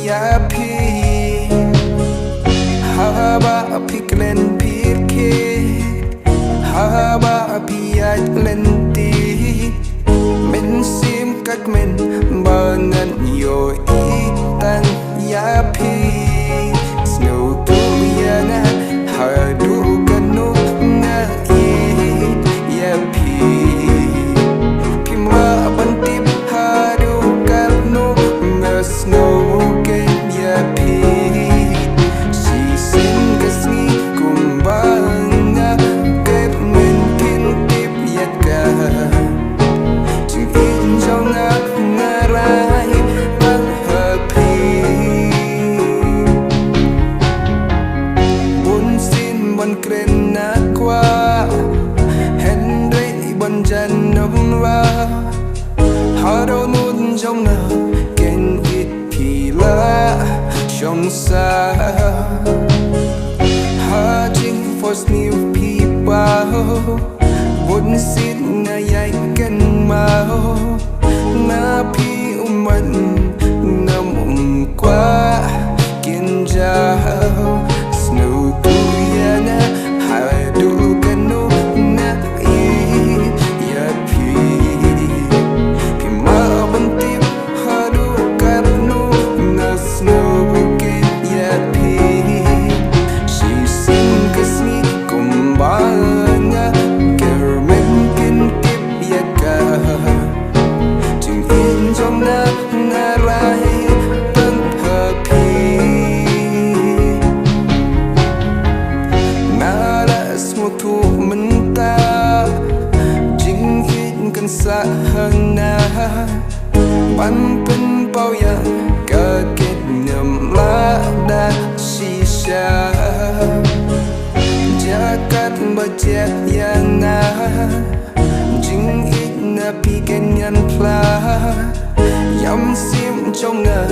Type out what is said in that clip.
ya pi ha ba pi klen pi ke ha ba pi ya len ti men sim kat men bangan yo i tan ya pi snow tu ya na ha du kan no na i ya pi pi ma ban tip ha du kan no na snow ke ya pi si sin kasni kumbanga ke men kin tip ya ka kren na qua hen đấy bần chân nông va họ đâu nút trong nào kén ít thì lá trong xa họ chính for new people vốn xin na dạy cần mau na pi mình nằm qua kiên trao snow na hadu kanu na ya pi pi ma bantim hadu kanu na snow ke ya pi si sin kasni kumbanga kermen kin kip ya ka chung in trong na rai tan pi thu mình ta chính hiện cần xa hơn na bắn pin bao giờ cả kết nhầm lá đã xì xa giá cát bờ che ya na chính ít na pi ken nhân pla yam sim trong ngờ